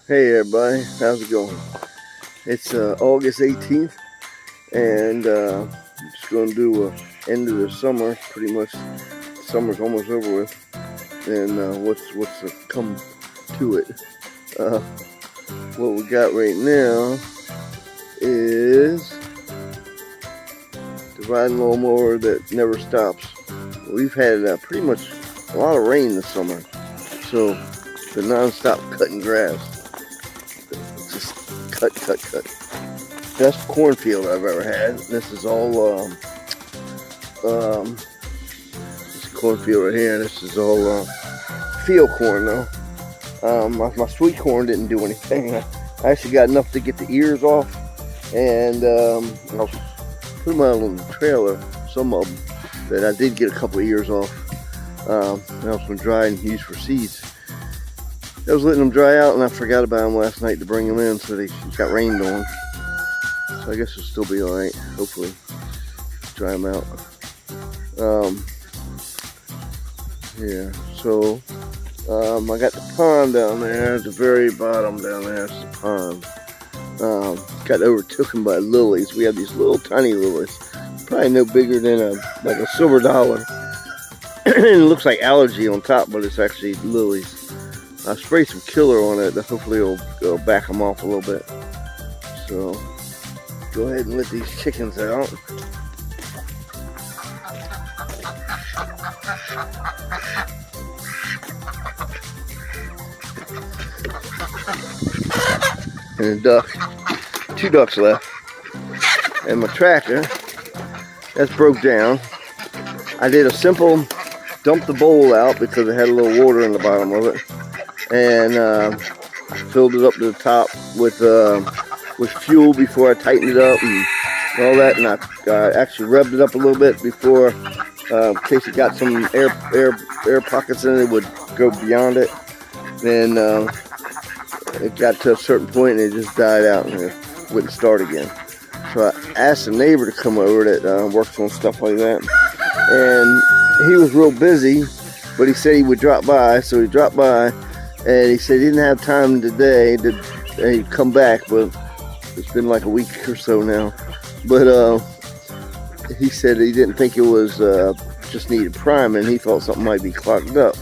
Hey everybody, how's it going? It's August 18th, and I'm just going to do a end of the summer. Pretty much, summer's almost over with, and what's come to it. Uh, what we got right now is the riding lawnmower that never stops. We've had pretty much a lot of rain this summer, so the non-stop cutting grass. Cut. Best cornfield I've ever had. This is all this cornfield right here. This is all field corn though. My sweet corn didn't do anything. I actually got enough to get the ears off, and I'll put them out on the trailer. Some of them that I did get a couple of ears off. I was going to dry and use for seeds. I was letting them dry out, and I forgot about them last night to bring them in, so they got rained on. So I guess it'll still be alright, hopefully. Dry them out. Yeah, so I got the pond down there, at the very bottom down there, it's the pond. Got overtaken by lilies. We have these little tiny lilies, probably no bigger than like a silver dollar. It looks like algae on top, but it's actually lilies. I sprayed some killer on it. Hopefully it'll back them off a little bit. So go ahead and let these chickens out. And a duck. 2 ducks left. And my tractor, that's broke down. I did a simple dump the bowl out because it had a little water in the bottom of it. And filled it up to the top with fuel before I tightened it up and all that, and I actually rubbed it up a little bit before, in case it got some air pockets in it, it would go beyond it. Then it got to a certain point and it just died out and it wouldn't start again. So I asked a neighbor to come over that works on stuff like that, and he was real busy, but he said he would drop by, so he dropped by. And he said he didn't have time today to he'd come back, but it's been like a week or so now. But he said he didn't think it was just needed priming. He thought something might be clogged up.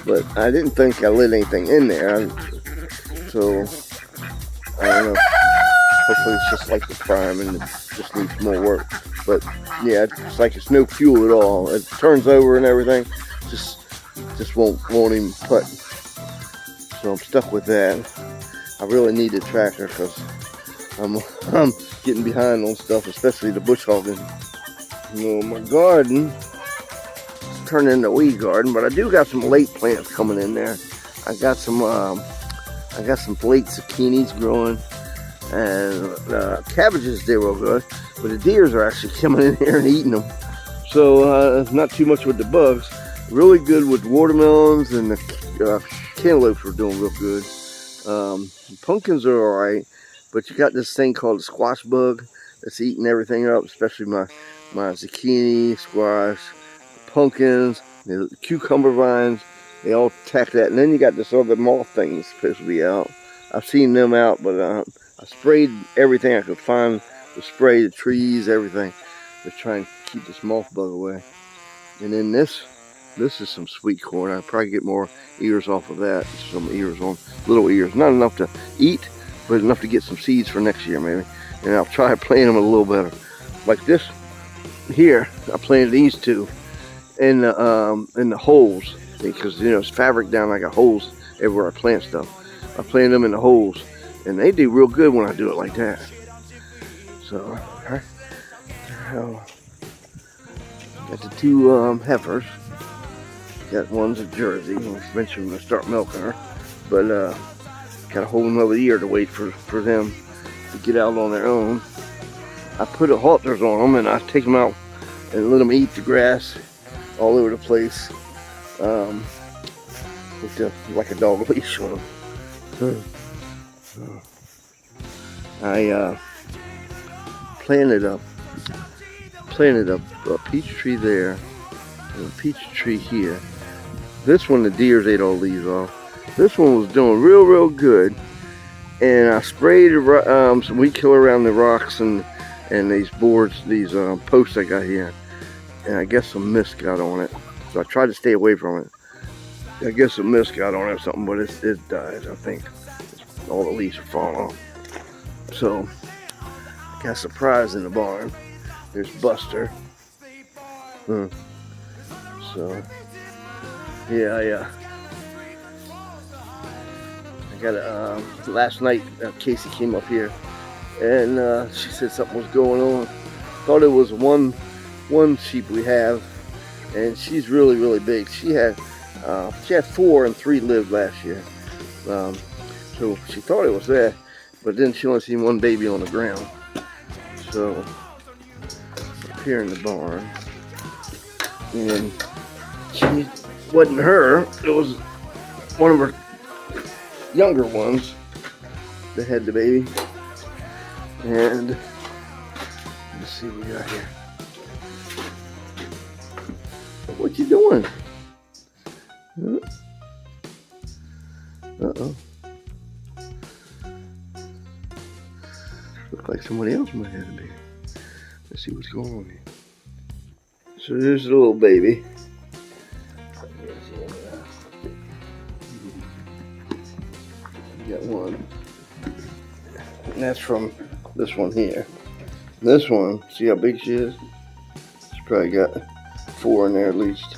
But I didn't think I lit anything in there. So I don't know. Hopefully it's just like the prime and it just needs more work. But yeah, it's like it's no fuel at all. It turns over and everything. Just won't even put. So I'm stuck with that. I really need a tractor because I'm getting behind on stuff, especially the bush hogging. You know, my garden is turning into a weed garden, but I do got some late plants coming in there. I got some late zucchinis growing, and cabbages did real good, but the deers are actually coming in here and eating them. So not too much with the bugs. Really good with watermelons, and the cantaloupes were doing real good. Pumpkins are alright, but you got this thing called the squash bug that's eating everything up, especially my zucchini, squash, pumpkins, the cucumber vines. They all attack that. And then you got this other moth thing that's supposed to be out. I've seen them out, but I sprayed everything I could find to spray, the trees, everything, to try and keep this moth bug away. And then this is some sweet corn. I'll probably get more ears off of that. Some ears on, little ears. Not enough to eat, but enough to get some seeds for next year maybe. And I'll try planting them a little better. Like this here, I planted these 2 in the holes. Because, you know, it's fabric down, I got holes everywhere I plant stuff. I planted them in the holes. And they do real good when I do it like that. So, got the 2 heifers. Got one's a Jersey. Eventually I'm going to start milking her. But got to hold them over the year to wait for them to get out on their own. I put halters on them and I take them out and let them eat the grass all over the place. With like a dog leash on them. I planted a peach tree there and a peach tree here. This one the deers ate all these off. This one was doing real good, and I sprayed some weed killer around the rocks and these boards, these posts I got here, and I guess some mist got on it. So I tried to stay away from it. I guess some mist got on it or something, but it died. I think all the leaves are falling off. So got a surprise in the barn. There's Buster. So yeah. I got last night Casey came up here and she said something was going on. Thought it was one sheep we have, and she's really big. She had 4 and 3 lived last year. So she thought it was that, but then she only seen one baby on the ground. So up here in the barn, and she wasn't her. It was one of her younger ones that had the baby. And let's see what we got here. What you doing? Huh? Uh-oh. Looks like somebody else might have a baby. Let's see what's going on here. So there's the little baby. You got one. And that's from this one here. This one, see how big she is? She's probably got 4 in there at least.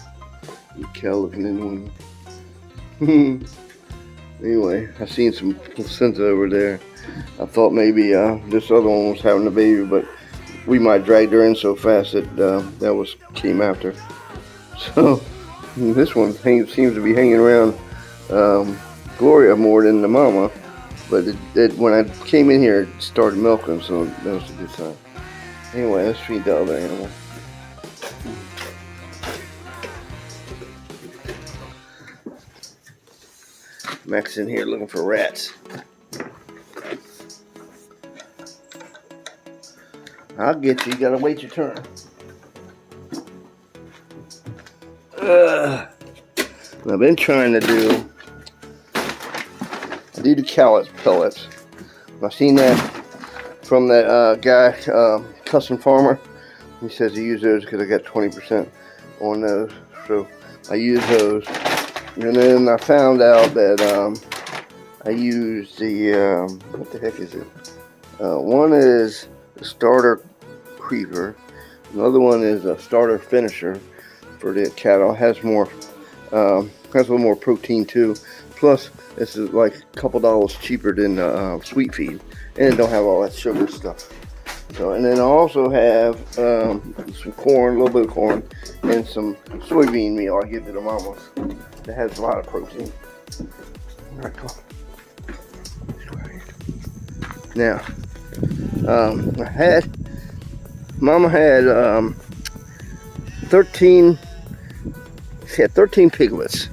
Cow looking in one. Anyway, I seen some placenta over there. I thought maybe this other one was having a baby, but we might dragged her in so fast that that came after. So this one seems to be hanging around Gloria more than the mama. But when I came in here, it started milking, so that was a good sign. Anyway, let's feed the other animal. Mac's in here looking for rats. I'll get you. You gotta wait your turn. I've been trying to do the cow pellets. I've seen that from that guy, Custom Farmer. He says he used those because I got 20% on those. So I use those. And then I found out that I used the, what the heck is it? One is the starter creeper. Another one is a starter finisher for the cattle. Has more, has a little more protein too. Plus, this is like a couple dollars cheaper than sweet feed, and it don't have all that sugar stuff. So, and then I also have some corn, a little bit of corn, and some soybean meal I give to the mamas. That has a lot of protein. All right, come on. Now, Mama had 13. She had 13 piglets.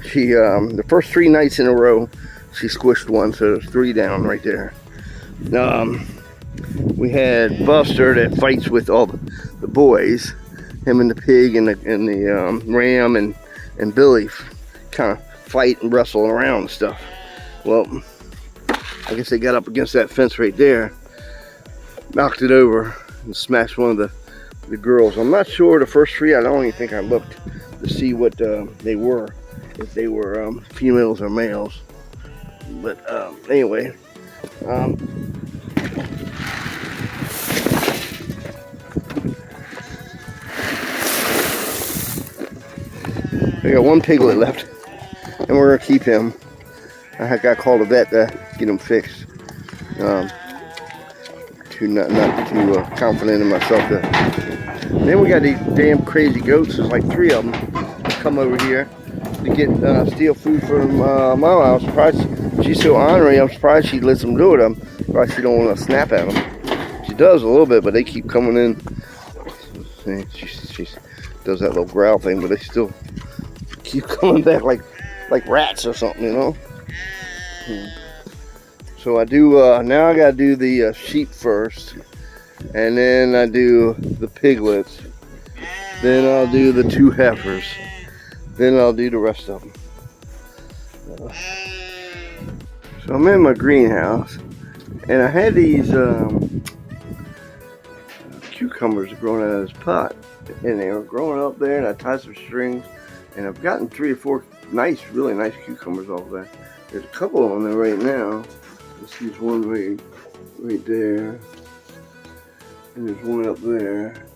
She the first 3 nights in a row, she squished one, so there's 3 down right there. We had Buster that fights with all the boys, him and the pig and the ram and Billy kind of fight and wrestle around and stuff. Well, I guess they got up against that fence right there, knocked it over, and smashed one of the girls. I'm not sure the first 3. I don't even think I looked to see what they were, if they were females or males. But anyway, I got 1 piglet left, and we're gonna keep him. I got called a vet to get him fixed. Not too confident in myself. And then we got these damn crazy goats. There's like 3 of them come over here to get steal food from Mama. I'm surprised she's so ornery. I'm surprised she lets them do it. I'm surprised she don't want to snap at them. She does a little bit, but they keep coming in. She does that little growl thing, but they still keep coming back like rats or something, you know. So I do now. I gotta do the sheep first, and then I do the piglets. Then I'll do the 2 heifers. Then I'll do the rest of them. So I'm in my greenhouse, and I had these cucumbers growing out of this pot, and they were growing up there, and I tied some strings, and I've gotten 3 or 4 nice, really nice cucumbers off of that. There's a couple on there right now. Let's see, there's one right there, and there's one up there.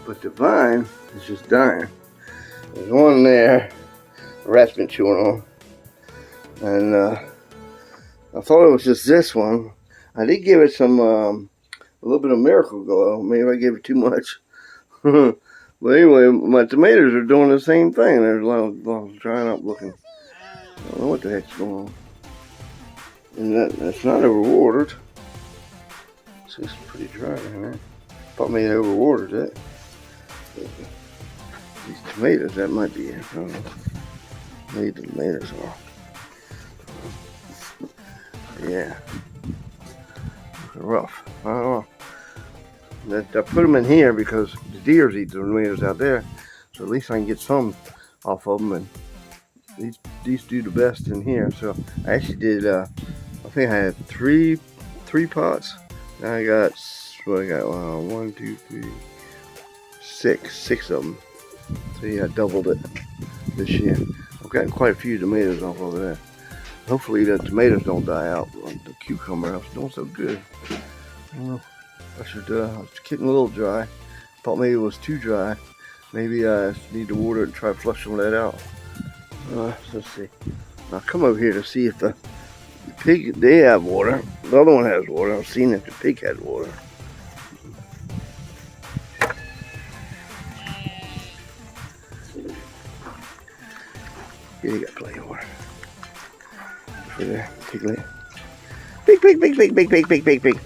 But the vine is just dying. There's one there, a rat's been chewing on, and I thought it was just this one. I did give it some a little bit of Miracle Glow. Maybe I gave it too much. But anyway, my tomatoes are doing the same thing. They're a lot drying up looking. I don't know what the heck's going on. And that's not overwatered. It's pretty dry in there. Thought maybe I overwatered it. These tomatoes, that might be it. I don't know. Maybe the tomatoes are. Yeah. Rough. I don't know. I put them in here because the deers eat the tomatoes out there, so at least I can get some off of them. And these do the best in here. So I actually did. I think I had three pots. Now I got what I got. 1, 2, 3, 6 of them. So yeah, I doubled it this year. I've gotten quite a few tomatoes off of there. Hopefully the tomatoes don't die out. The cucumber is doing so good. I don't know. I was getting a little dry. Thought maybe it was too dry. Maybe I need to water it and try to flush some of that out. Let's see. I'll come over here to see if the pig, they have water. The other one has water. I've seen if the pig has water. Yeah, you got plenty of water. For the piglet. Pig.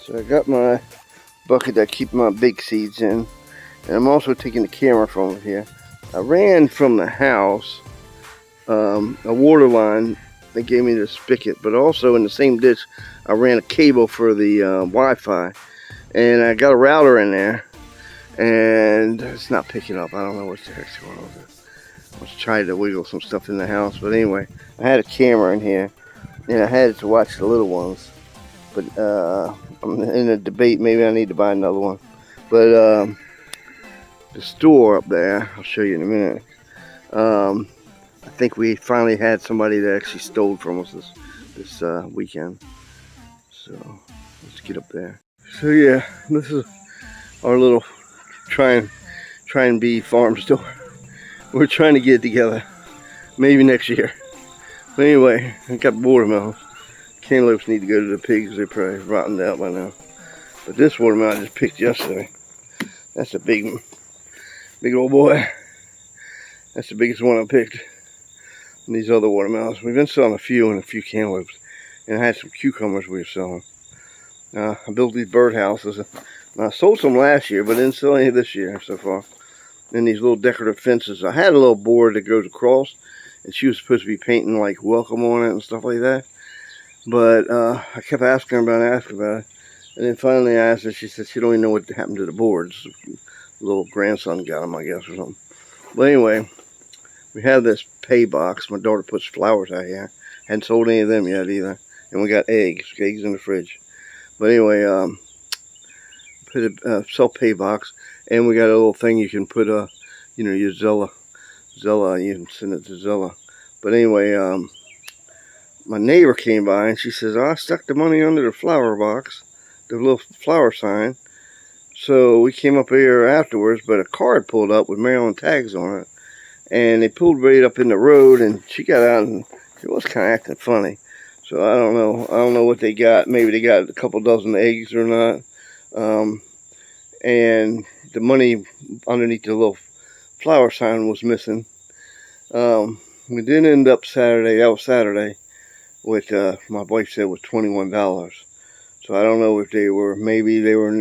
So I got my bucket that I keep my big seeds in, and I'm also taking the camera from here. I ran from the house a water line that gave me the spigot, but also in the same ditch I ran a cable for the Wi-Fi, and I got a router in there, and it's not picking up. I don't know what the heck's going on with it. I was trying to wiggle some stuff in the house, but anyway, I had a camera in here, and I had it to watch the little ones. But I'm in a debate, maybe I need to buy another one. But the store up there, I'll show you in a minute. I think we finally had somebody that actually stole from us this weekend. So let's get up there. So yeah, this is our little try and be farm store. We're trying to get it together. Maybe next year. But anyway, I got watermelon. Cantaloupes need to go to the pigs. They're probably rotting out by now. But this watermelon I just picked yesterday. That's a big old boy. That's the biggest one I picked. And these other watermelons. We've been selling a few and a few cantaloupes. And I had some cucumbers we were selling. I built these birdhouses. I sold some last year, but didn't sell any this year so far. And these little decorative fences. I had a little board that goes across. And she was supposed to be painting like welcome on it and stuff like that. But I kept asking her about it. And then finally I asked her, she said she don't even know what happened to the boards. Little grandson got them, I guess, or something. But anyway, we have this pay box. My daughter puts flowers out here. Hadn't sold any of them yet either. And we got eggs in the fridge. But anyway, put a sell pay box. And we got a little thing you can put, your Zella, you can send it to Zella. But anyway, my neighbor came by and she says, I stuck the money under the flower box, the little flower sign. So we came up here afterwards, but a car had pulled up with Maryland tags on it. And they pulled right up in the road, and she got out and she was kind of acting funny. So I don't know what they got. Maybe they got a couple dozen eggs or not. And the money underneath the little flower sign was missing. We did end up Saturday, that was Saturday, with my wife said was $21. So So I don't know if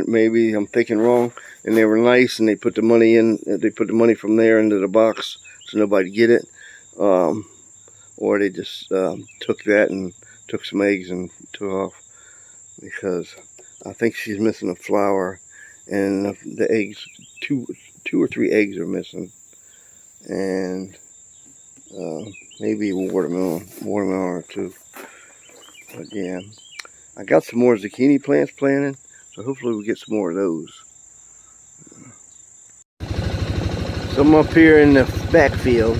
maybe I'm thinking wrong, and they were nice, and they put the money from there into the box so nobody get it, or they just took that and took some eggs and took off, because I think she's missing a flower, and the eggs, two or three eggs are missing, and maybe a watermelon or two. But yeah, I got some more zucchini plants planted, so hopefully we'll get some more of those. So I'm up here in the backfield,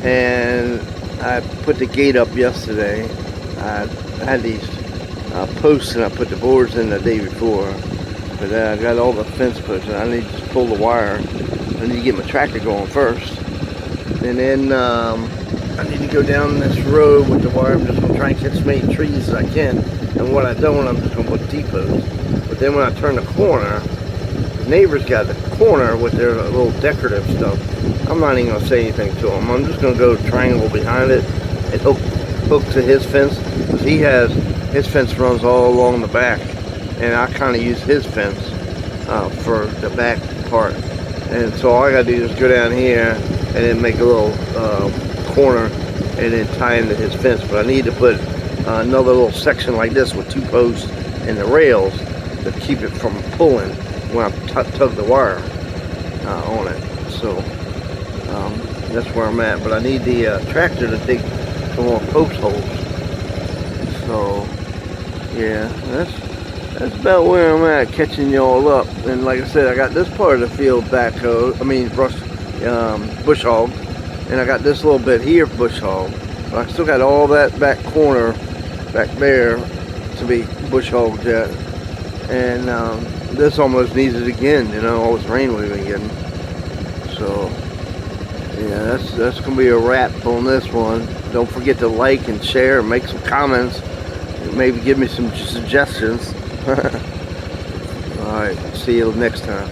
and I put the gate up yesterday. I had these posts, and I put the boards in the day before, but I got all the fence posts, and I need to just pull the wire. I need to get my tractor going first, and then I need to go down this road with the wire. I'm just going to try and catch as many trees as I can, and what I don't, I'm just going to put T-posts. But then when I turn the corner, the neighbors got the corner with their little decorative stuff. I'm not even going to say anything to them. I'm just going to go triangle behind it and hook to his fence, because his fence runs all along the back, and I kind of use his fence for the back part. And so all I got to do is go down here and then make a little corner and then tie into his fence. But I need to put another little section like this with two posts and the rails to keep it from pulling when I tug the wire on it. So that's where I'm at. But I need the tractor to dig some more post holes. So yeah, that's about where I'm at, catching y'all up. And like I said, I got this part of the field bush hog, and I got this little bit here bush hog. But I still got all that back corner back there to be bush hogged yet. And this almost needs it again, you know, all this rain we've been getting. So yeah, that's gonna be a wrap on this one. Don't forget to like and share and make some comments. Maybe give me some suggestions. Alright, see you next time.